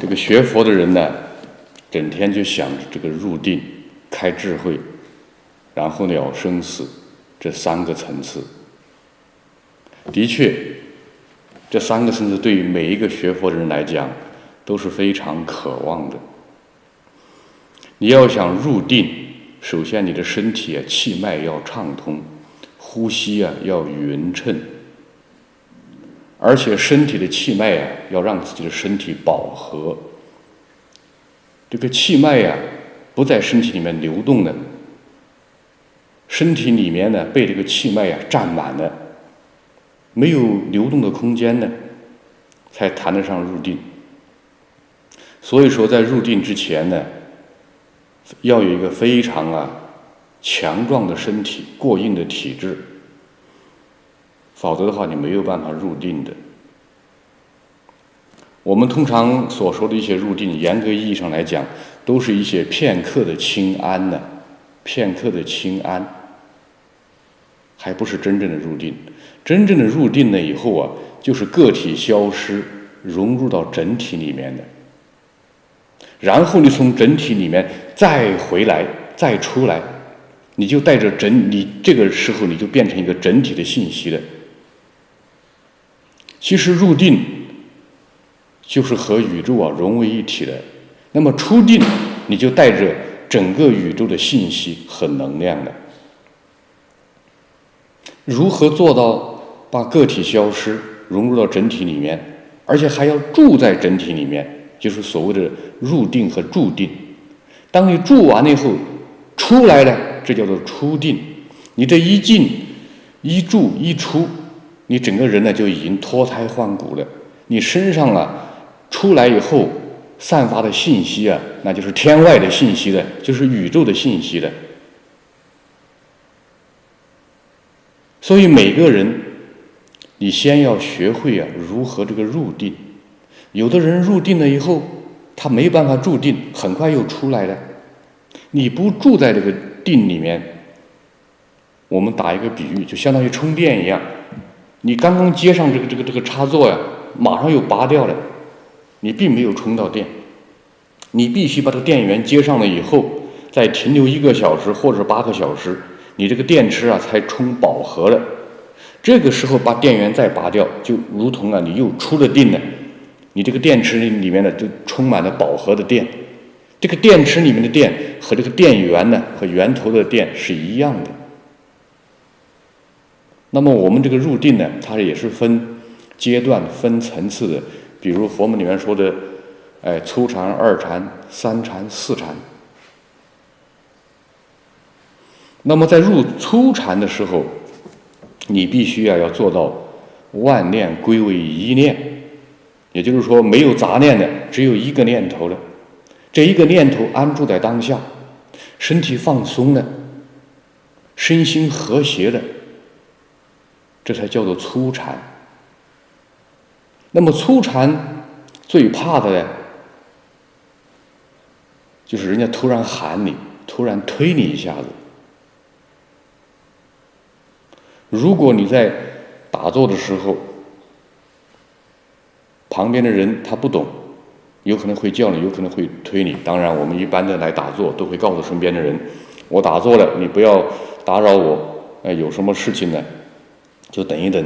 这个学佛的人呢，整天就想着这个入定、开智慧，然后了生死这三个层次。的确，这三个层次对于每一个学佛的人来讲都是非常渴望的。你要想入定，首先你的身体气脉要畅通，呼吸要匀称，而且身体的气脉要让自己的身体饱和。这个气脉不在身体里面流动的，身体里面呢被这个气脉占满了，没有流动的空间呢，才谈得上入定。所以说在入定之前呢，要有一个非常强壮的身体，过硬的体质，否则的话你没有办法入定的。我们通常所说的一些入定，严格意义上来讲，都是一些片刻的清安呢，片刻的清安，还不是真正的入定。真正的入定了以后就是个体消失，融入到整体里面的，然后你从整体里面再回来，再出来，你就带着你这个时候你就变成一个整体的信息了。其实入定就是和宇宙融为一体的，那么出定你就带着整个宇宙的信息和能量了。如何做到把个体消失，融入到整体里面，而且还要住在整体里面，就是所谓的入定和住定。当你住完了以后出来了，这叫做出定。你这一进一住一出，你整个人呢就已经脱胎换骨了。你身上出来以后散发的信息那就是天外的信息了，就是宇宙的信息了。所以每个人你先要学会如何这个入定。有的人入定了以后他没办法住定，很快又出来了。你不住在这个定里面，我们打一个比喻，就相当于充电一样，你刚刚接上这个插座马上又拔掉了，你并没有充到电。你必须把这个电源接上了以后，再停留1个小时或者8个小时，你这个电池才充饱和了。这个时候把电源再拔掉，就如同你又出了定了，你这个电池里面就充满了饱和的电。这个电池里面的电和这个电源和源头的电是一样的。那么我们这个入定它也是分阶段分层次的，比如佛门里面说的初禅、2禅、3禅、4禅。那么在入初禅的时候，你必须要做到万念归为一念，也就是说没有杂念的，只有一个念头了。这一个念头安住在当下，身体放松了，身心和谐了，这才叫做初禅。那么初禅最怕的就是人家突然喊你，突然推你一下子。如果你在打坐的时候，旁边的人他不懂，有可能会叫你，有可能会推你。当然我们一般的来打坐都会告诉身边的人，我打坐了，你不要打扰我，有什么事情呢就等一等，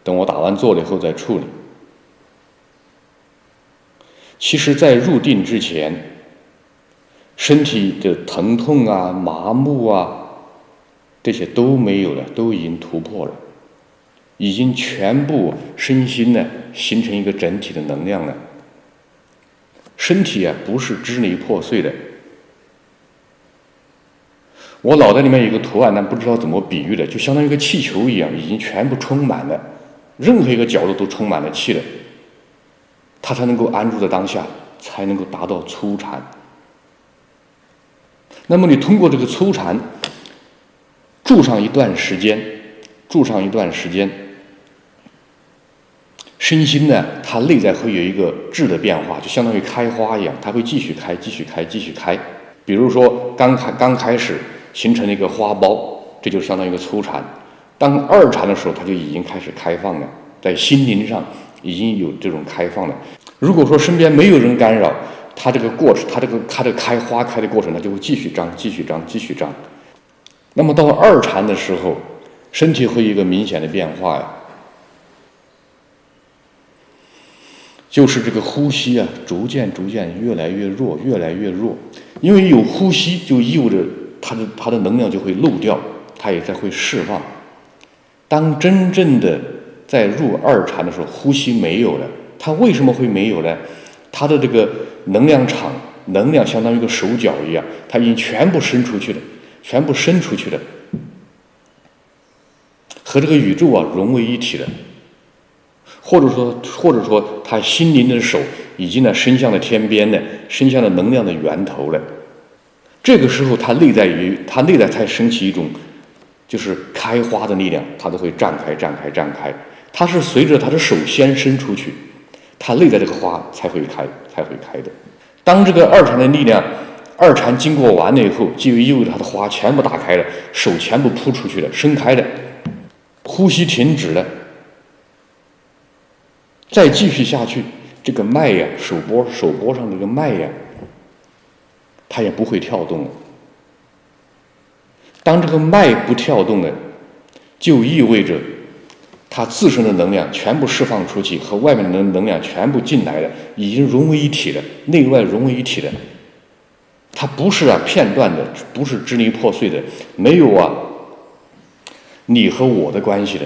等我打完坐了以后再处理。其实在入定之前，身体的疼痛麻木这些都没有了，都已经突破了，已经全部身心形成一个整体的能量了。身体不是支离破碎的。我脑袋里面有个图案，但不知道怎么比喻的，就相当于一个气球一样，已经全部充满了，任何一个角落都充满了气了，它才能够安住在当下，才能够达到初禅。那么你通过这个初禅住上一段时间，身心它内在会有一个质的变化，就相当于开花一样，它会继续开。比如说刚开始形成了一个花苞，这就相当于一个初禅。当2禅的时候，它就已经开始开放了，在心灵上已经有这种开放了。如果说身边没有人干扰，它这个过程，它这个开花开的过程，它就会继续长，继续长，继续长。那么到二禅的时候，身体会有一个明显的变化呀，就是这个呼吸啊，逐渐越来越弱，越来越弱。因为有呼吸，就意味着它的能量就会漏掉，它也在会释放。当真正的在入二禅的时候，呼吸没有了，它为什么会没有呢？它的这个能量场，能量相当于一个手脚一样，它已经全部伸出去了，全部伸出去了，和这个宇宙啊融为一体了。或者说，他心灵的手已经呢伸向了天边了，伸向了能量的源头了。这个时候，他内在才升起一种就是开花的力量，它都会绽开。它是随着他的手先伸出去，他内在这个花才会开的。当这个二禅的力量，二禅经过完了以后，就意味着他的花全部打开了，手全部扑出去了，伸开了，呼吸停止了。再继续下去，这个脉呀，手波上这个脉呀，它也不会跳动了。当这个脉不跳动了，就意味着它自身的能量全部释放出去，和外面的能量全部进来了，已经融为一体了，内外融为一体了。它不是片段的，不是支离破碎的，没有你和我的关系的，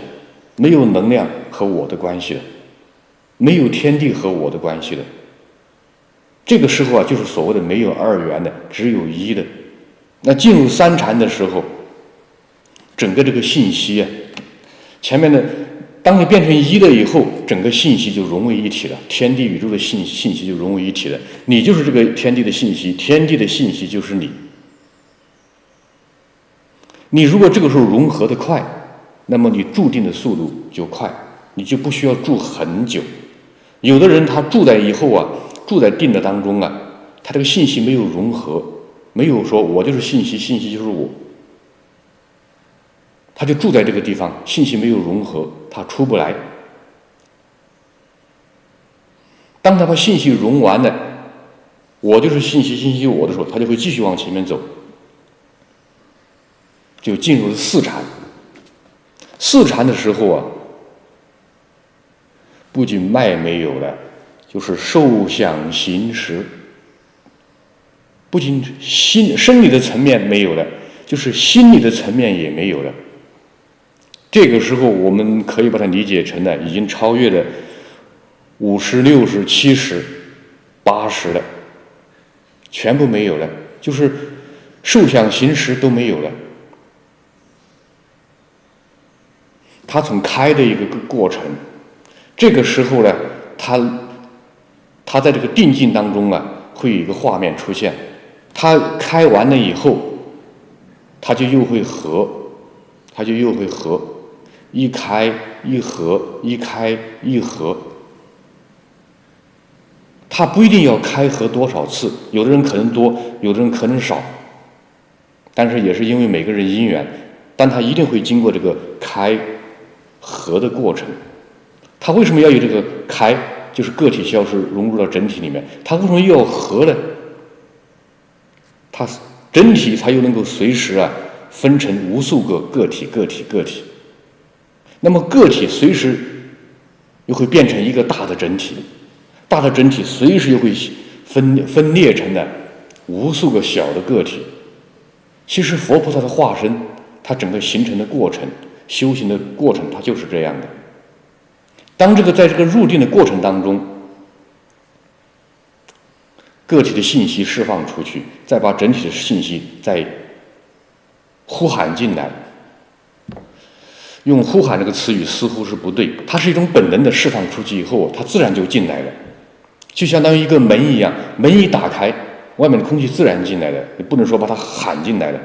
没有能量和我的关系的，没有天地和我的关系的。这个时候就是所谓的没有二元的，只有一的。那进入三禅的时候，整个这个信息前面的，当你变成一了以后，整个信息就融为一体了，天地宇宙的信息就融为一体了。你就是这个天地的信息，天地的信息就是你。你如果这个时候融合的快，那么你注定的速度就快，你就不需要住很久。有的人他住在以后住在定的当中他这个信息没有融合，没有说我就是信息，信息就是我，他就住在这个地方，信息没有融合，他出不来。当他把信息融完了，我就是信息，信息我的时候，他就会继续往前面走，就进入了四禅。四禅的时候不仅脉没有了，就是受想行识，不仅生理的层面没有了，就是心理的层面也没有了。这个时候我们可以把它理解成已经超越了50、60、70、80了，全部没有了，就是受想行识都没有了。它从开的一个过程，这个时候呢，它在这个定境当中会有一个画面出现，它开完了以后，它就又会合，一开一合，一开一合。它不一定要开合多少次，有的人可能多，有的人可能少，但是也是因为每个人因缘，但它一定会经过这个开合的过程。它为什么要有这个开？就是个体消失融入到整体里面。它为什么又要合呢？它整体它又能够随时分成无数个个体。那么个体随时又会变成一个大的整体，大的整体随时又会分裂成了无数个小的个体。其实佛菩萨的化身，它整个形成的过程，修行的过程，它就是这样的。当在这个入定的过程当中，个体的信息释放出去，再把整体的信息再呼喊进来。用呼喊这个词语似乎是不对，它是一种本能的释放出去以后，它自然就进来了，就相当于一个门一样，门一打开，外面的空气自然进来了，你不能说把它喊进来了。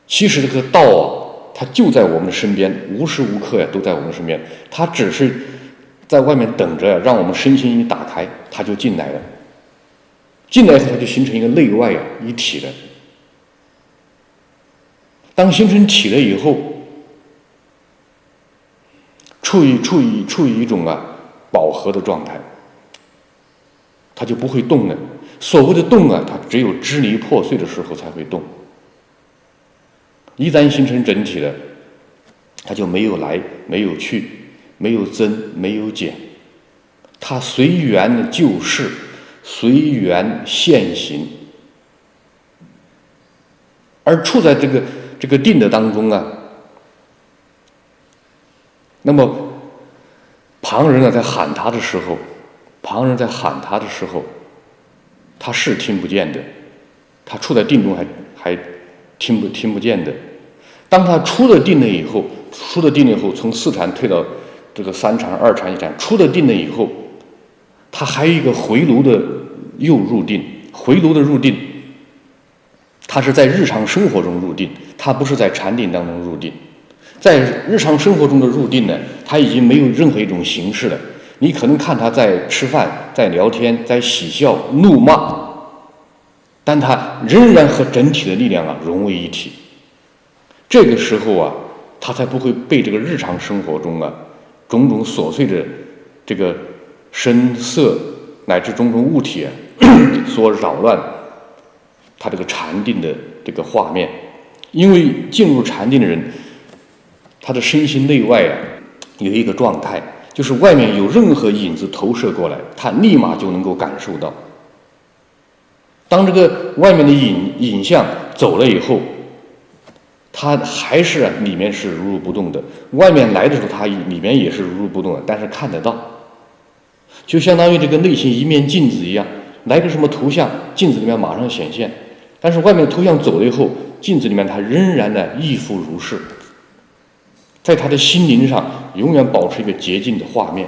其实这个道它就在我们的身边，无时无刻都在我们身边，它只是在外面等着让我们身心一打开，它就进来了。进来以后，它就形成一个内外一体了。当形成体了以后，处于一种饱和的状态。它就不会动了。所谓的动啊，它只有支离破碎的时候才会动。一旦形成整体了，它就没有来，没有去，没有增，没有减，它随缘就事，随缘现行。而处在这个定的当中啊，那么旁人在喊他的时候，他是听不见的，他处在定中还听不见的。当他出了定了以后，从四禅退到这个三禅、二禅、一禅，出了定了以后，他还有一个回炉的又入定。回炉的入定，他是在日常生活中入定，他不是在禅定当中入定。在日常生活中的入定呢，他已经没有任何一种形式了。你可能看他在吃饭、在聊天、在喜笑、怒骂，但他仍然和整体的力量融为一体。这个时候啊，他才不会被这个日常生活中种种琐碎的这个声色乃至种种物体所扰乱他这个禅定的这个画面。因为进入禅定的人，他的身心内外有一个状态，就是外面有任何影子投射过来，他立马就能够感受到。当这个外面的影像走了以后，他还是里面是如如不动的，外面来的时候他里面也是如如不动的，但是看得到，就相当于这个内心一面镜子一样，来个什么图像，镜子里面马上显现，但是外面的图像走了以后，镜子里面他仍然亦复如是，在他的心灵上永远保持一个洁净的画面。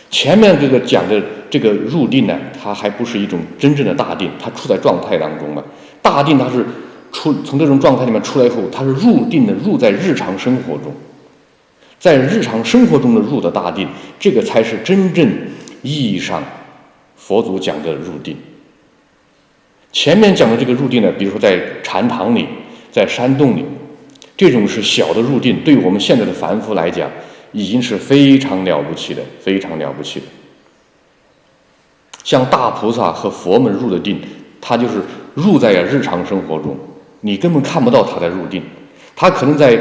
前面这个讲的这个入定呢，它还不是一种真正的大定，它处在状态当中嘛。大定它是从这种状态里面出来以后，它是入定的，入在日常生活中，在日常生活中的入的大定，这个才是真正意义上佛祖讲的入定。前面讲的这个入定呢，比如说在禅堂里，在山洞里，这种是小的入定，对我们现在的凡夫来讲，已经是非常了不起的，非常了不起的。像大菩萨和佛们入的定，他就是入在日常生活中，你根本看不到他在入定，他可能在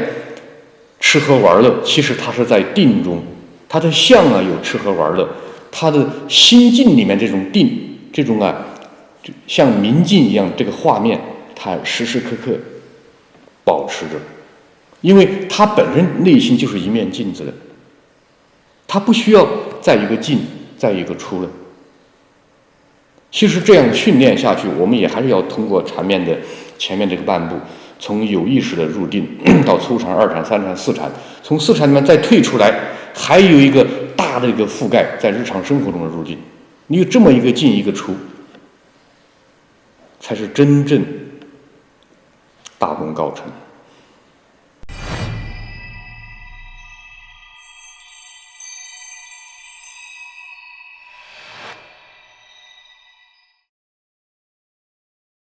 吃喝玩乐，其实他是在定中，他的相有吃喝玩乐，他的心境里面这种定，这种就像明镜一样，这个画面他时时刻刻保持着，因为他本身内心就是一面镜子的，他不需要再一个进，再一个出了。其实这样训练下去，我们也还是要通过禅面的前面这个半部，从有意识的入定到初禅、二禅、三禅、四禅，从四禅里面再退出来，还有一个大的一个覆盖在日常生活中的入定。你有这么一个进一个出，才是真正大功告成。